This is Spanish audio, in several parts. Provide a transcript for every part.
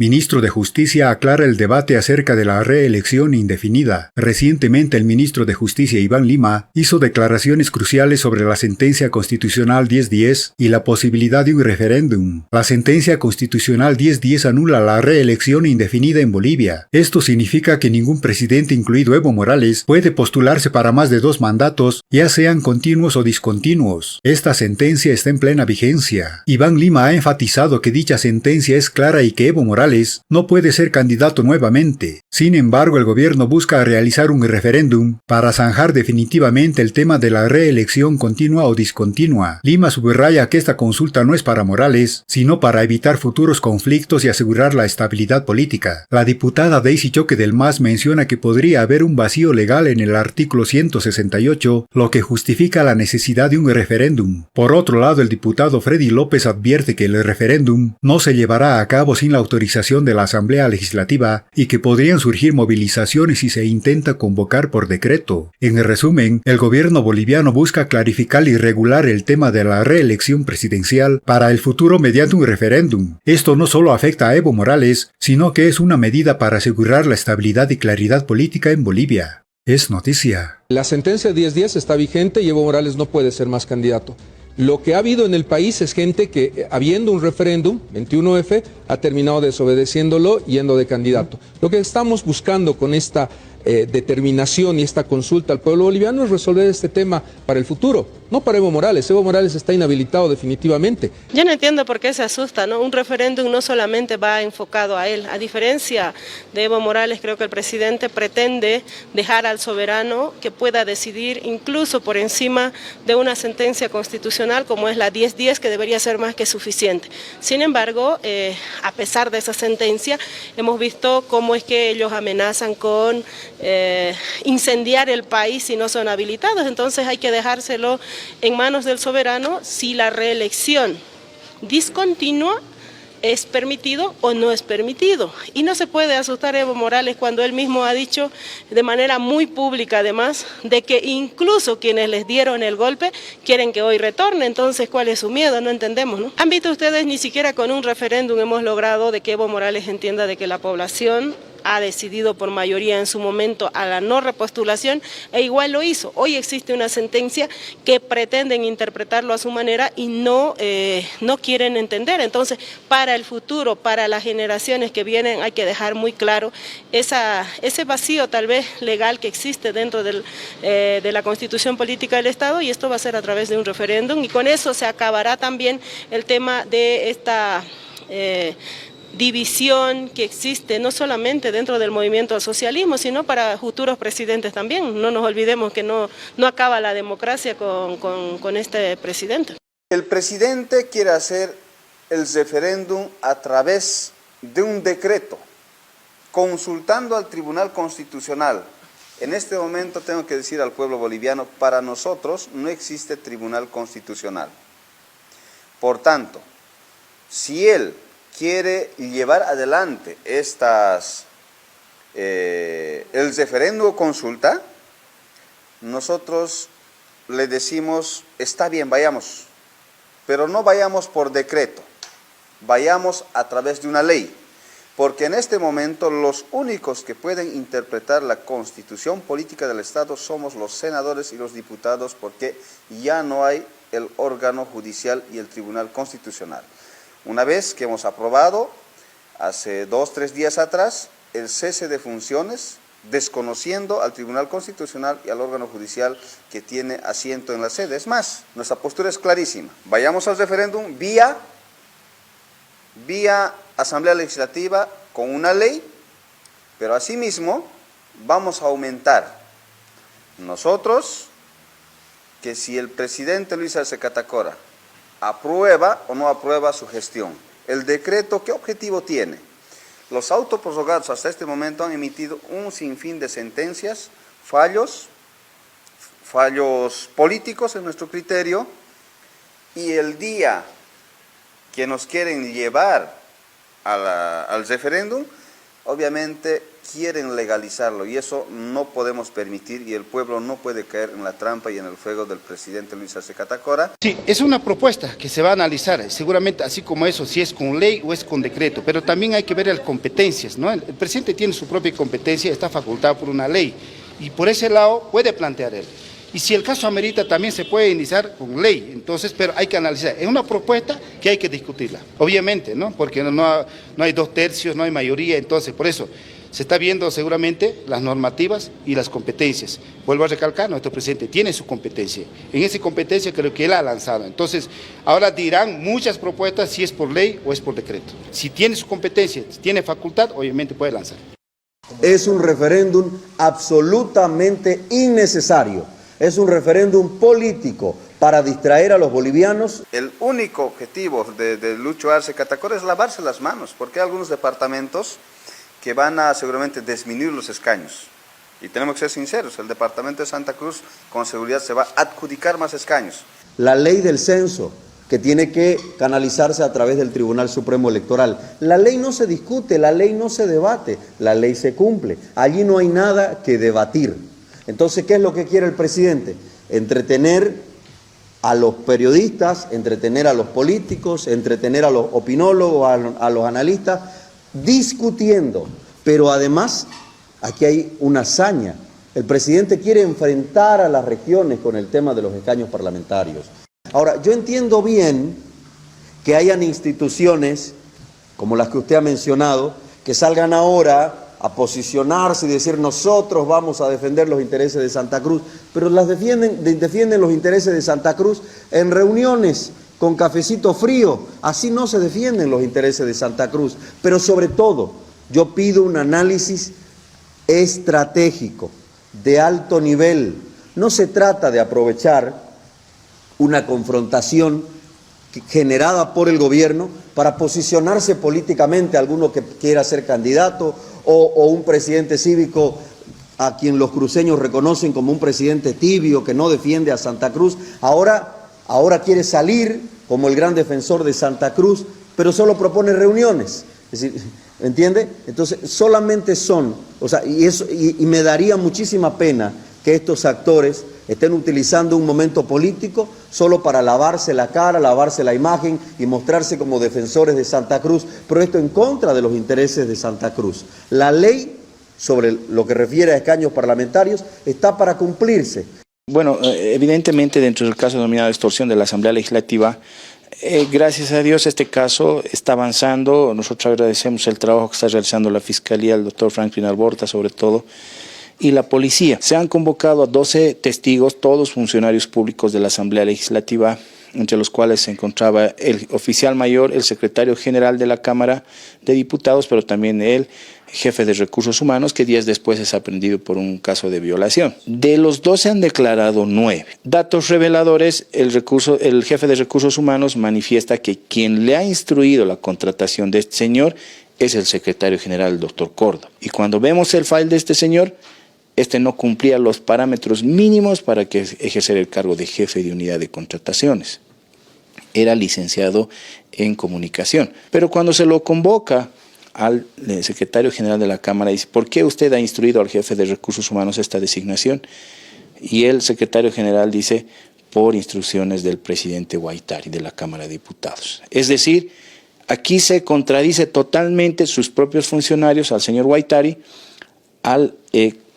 Ministro de Justicia aclara el debate acerca de la reelección indefinida. Recientemente el ministro de Justicia Iván Lima hizo declaraciones cruciales sobre la sentencia constitucional 1010 y la posibilidad de un referéndum. La sentencia constitucional 1010 anula la reelección indefinida en Bolivia. Esto significa que ningún presidente, incluido Evo Morales, puede postularse para más de 2 mandatos, ya sean continuos o discontinuos. Esta sentencia está en plena vigencia. Iván Lima ha enfatizado que dicha sentencia es clara y que Evo Morales no puede ser candidato nuevamente. Sin embargo, el gobierno busca realizar un referéndum para zanjar definitivamente el tema de la reelección continua o discontinua. Lima subraya que esta consulta no es para Morales, sino para evitar futuros conflictos y asegurar la estabilidad política. La diputada Daisy Choque del MAS menciona que podría haber un vacío legal en el artículo 168, lo que justifica la necesidad de un referéndum. Por otro lado, el diputado Freddy López advierte que el referéndum no se llevará a cabo sin la autorización de la Asamblea Legislativa y que podrían surgir movilizaciones si se intenta convocar por decreto. En resumen, el gobierno boliviano busca clarificar y regular el tema de la reelección presidencial para el futuro mediante un referéndum. Esto no solo afecta a Evo Morales, sino que es una medida para asegurar la estabilidad y claridad política en Bolivia. Es noticia. La sentencia 1010 está vigente y Evo Morales no puede ser más candidato. Lo que ha habido en el país es gente que, habiendo un referéndum, 21F, ha terminado desobedeciéndolo yendo de candidato. Lo que estamos buscando con esta determinación y esta consulta al pueblo boliviano es resolver este tema para el futuro, no para Evo Morales. Evo Morales está inhabilitado definitivamente. Yo no entiendo por qué se asusta, ¿no? Un referéndum no solamente va enfocado a él. A diferencia de Evo Morales, creo que el presidente pretende dejar al soberano que pueda decidir incluso por encima de una sentencia constitucional como es la 1010, que debería ser más que suficiente. Sin embargo, a pesar de esa sentencia, hemos visto cómo es que ellos amenazan con incendiar el país si no son habilitados. Entonces hay que dejárselo en manos del soberano si la reelección discontinua es permitido o no es permitido. Y no se puede asustar a Evo Morales cuando él mismo ha dicho de manera muy pública además de que incluso quienes les dieron el golpe quieren que hoy retorne. Entonces, ¿cuál es su miedo? No entendemos, ¿no? Han visto ustedes, ni siquiera con un referéndum hemos logrado de que Evo Morales entienda de que la población ha decidido por mayoría en su momento a la no repostulación e igual lo hizo. Hoy existe una sentencia que pretenden interpretarlo a su manera y no quieren entender. Entonces, para el futuro, para las generaciones que vienen, hay que dejar muy claro ese vacío tal vez legal que existe dentro de la Constitución Política del Estado, y esto va a ser a través de un referéndum, y con eso se acabará también el tema de esta división que existe no solamente dentro del movimiento al socialismo, sino para futuros presidentes también. No nos olvidemos que no acaba la democracia con este presidente. El presidente quiere hacer el referéndum a través de un decreto, consultando al Tribunal Constitucional. En este momento tengo que decir al pueblo boliviano, para nosotros no existe Tribunal Constitucional. Por tanto, si él quiere llevar adelante el referéndum o consulta, nosotros le decimos, está bien, vayamos, pero no vayamos por decreto, vayamos a través de una ley, porque en este momento los únicos que pueden interpretar la Constitución Política del Estado somos los senadores y los diputados, porque ya no hay el órgano judicial y el Tribunal Constitucional. Una vez que hemos aprobado, hace 2 o 3 días atrás, el cese de funciones, desconociendo al Tribunal Constitucional y al órgano judicial que tiene asiento en la sede. Es más, nuestra postura es clarísima. Vayamos al referéndum vía Asamblea Legislativa con una ley, pero asimismo vamos a aumentar nosotros que si el presidente Luis Arce Catacora aprueba o no aprueba su gestión. El decreto, ¿qué objetivo tiene? Los autoprorrogados hasta este momento han emitido un sinfín de sentencias, fallos políticos en nuestro criterio, y el día que nos quieren llevar al referéndum, obviamente quieren legalizarlo y eso no podemos permitir y el pueblo no puede caer en la trampa y en el fuego del presidente Luis Arce Catacora. Sí, es una propuesta que se va a analizar, seguramente así como eso, si es con ley o es con decreto, pero también hay que ver las competencias, ¿no? El presidente tiene su propia competencia, está facultado por una ley y por ese lado puede plantear él. Y si el caso amerita también se puede iniciar con ley, entonces, pero hay que analizar. Es una propuesta que hay que discutirla, obviamente, ¿no? Porque no hay 2/3, no hay mayoría, entonces por eso se está viendo seguramente las normativas y las competencias. Vuelvo a recalcar, nuestro presidente tiene su competencia. En esa competencia creo que él ha lanzado. Entonces, ahora dirán muchas propuestas si es por ley o es por decreto. Si tiene su competencia, si tiene facultad, obviamente puede lanzar. Es un referéndum absolutamente innecesario. Es un referéndum político para distraer a los bolivianos. El único objetivo de Lucho Arce Catacora es lavarse las manos, porque hay algunos departamentos que van a seguramente disminuir los escaños. Y tenemos que ser sinceros, el departamento de Santa Cruz con seguridad se va a adjudicar más escaños. La ley del censo, que tiene que canalizarse a través del Tribunal Supremo Electoral. La ley no se discute, la ley no se debate, la ley se cumple. Allí no hay nada que debatir. Entonces, ¿qué es lo que quiere el presidente? Entretener a los periodistas, entretener a los políticos, entretener a los opinólogos, a los analistas, discutiendo. Pero además, aquí hay una hazaña. El presidente quiere enfrentar a las regiones con el tema de los escaños parlamentarios. Ahora, yo entiendo bien que hayan instituciones, como las que usted ha mencionado, que salgan ahora a posicionarse y decir nosotros vamos a defender los intereses de Santa Cruz, pero defienden los intereses de Santa Cruz en reuniones con cafecito frío. Así no se defienden los intereses de Santa Cruz. Pero sobre todo, yo pido un análisis estratégico, de alto nivel. No se trata de aprovechar una confrontación generada por el gobierno para posicionarse políticamente alguno que quiera ser candidato o un presidente cívico a quien los cruceños reconocen como un presidente tibio que no defiende a Santa Cruz. Ahora quiere salir como el gran defensor de Santa Cruz, pero solo propone reuniones. Es decir, ¿entiende? Entonces, solamente son, y me daría muchísima pena que estos actores estén utilizando un momento político solo para lavarse la cara, lavarse la imagen y mostrarse como defensores de Santa Cruz, pero esto en contra de los intereses de Santa Cruz. La ley sobre lo que refiere a escaños parlamentarios está para cumplirse. Bueno, evidentemente dentro del caso denominado extorsión de la Asamblea Legislativa, gracias a Dios este caso está avanzando. Nosotros agradecemos el trabajo que está realizando la Fiscalía, el doctor Franklin Alborta sobre todo, y la policía. Se han convocado a 12 testigos, todos funcionarios públicos de la Asamblea Legislativa, entre los cuales se encontraba el oficial mayor, el secretario general de la Cámara de Diputados, pero también el jefe de Recursos Humanos, que días después es aprendido por un caso de violación. De los 12 han declarado 9. Datos reveladores, el jefe de Recursos Humanos manifiesta que quien le ha instruido la contratación de este señor es el secretario general, el doctor Córdoba. Y cuando vemos el file de este señor, este no cumplía los parámetros mínimos para que ejercer el cargo de jefe de unidad de contrataciones. Era licenciado en comunicación. Pero cuando se lo convoca al secretario general de la Cámara, dice, ¿por qué usted ha instruido al jefe de Recursos Humanos esta designación? Y el secretario general dice, por instrucciones del presidente Guaitari de la Cámara de Diputados. Es decir, aquí se contradice totalmente sus propios funcionarios al señor Guaitari,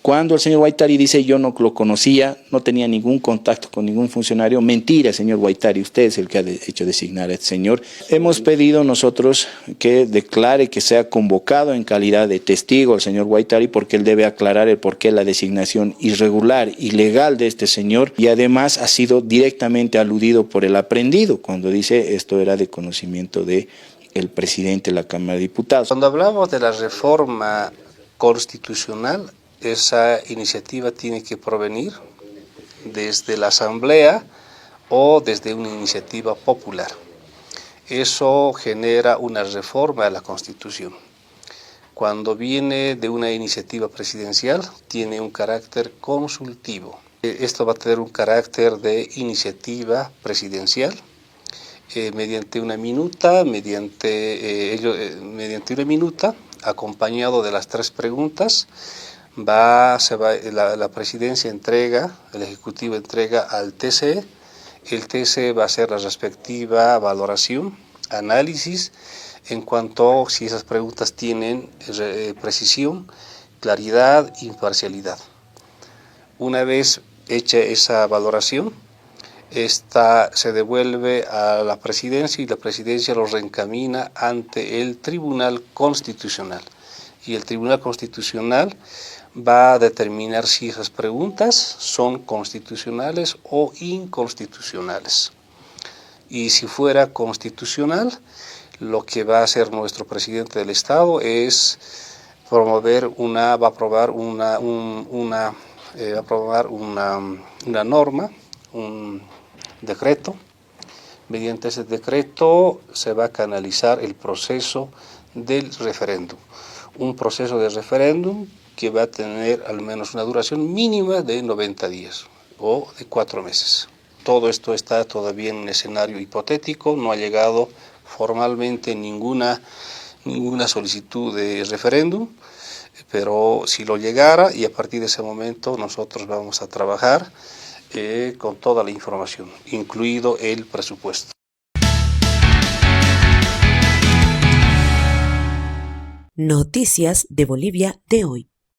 cuando el señor Guaitari dice yo no lo conocía, no tenía ningún contacto con ningún funcionario. Mentira, señor Guaitari, usted es el que ha hecho designar a este señor. Hemos pedido nosotros que declare que sea convocado en calidad de testigo al señor Guaitari, porque él debe aclarar el porqué de la designación irregular, ilegal de este señor, y además ha sido directamente aludido por el aprendido cuando dice esto era de conocimiento de el presidente de la Cámara de Diputados. Cuando hablamos de la reforma constitucional, esa iniciativa tiene que provenir desde la Asamblea o desde una iniciativa popular. Eso genera una reforma de la Constitución. Cuando viene de una iniciativa presidencial, tiene un carácter consultivo. Esto va a tener un carácter de iniciativa presidencial. Mediante una minuta, acompañado de las 3 preguntas. La presidencia entrega, el Ejecutivo entrega al TCE. El TCE va a hacer la respectiva valoración, análisis, en cuanto a si esas preguntas tienen precisión, claridad, imparcialidad. Una vez hecha esa valoración, esta se devuelve a la presidencia y la presidencia lo reencamina ante el Tribunal Constitucional. Y el Tribunal Constitucional va a determinar si esas preguntas son constitucionales o inconstitucionales. Y si fuera constitucional, lo que va a hacer nuestro presidente del Estado es va a aprobar una norma, un decreto. Mediante ese decreto se va a canalizar el proceso del referéndum. Un proceso de referéndum que va a tener al menos una duración mínima de 90 días o de 4 meses. Todo esto está todavía en un escenario hipotético, no ha llegado formalmente ninguna solicitud de referéndum, pero si lo llegara, y a partir de ese momento nosotros vamos a trabajar con toda la información, incluido el presupuesto. Noticias de Bolivia de hoy.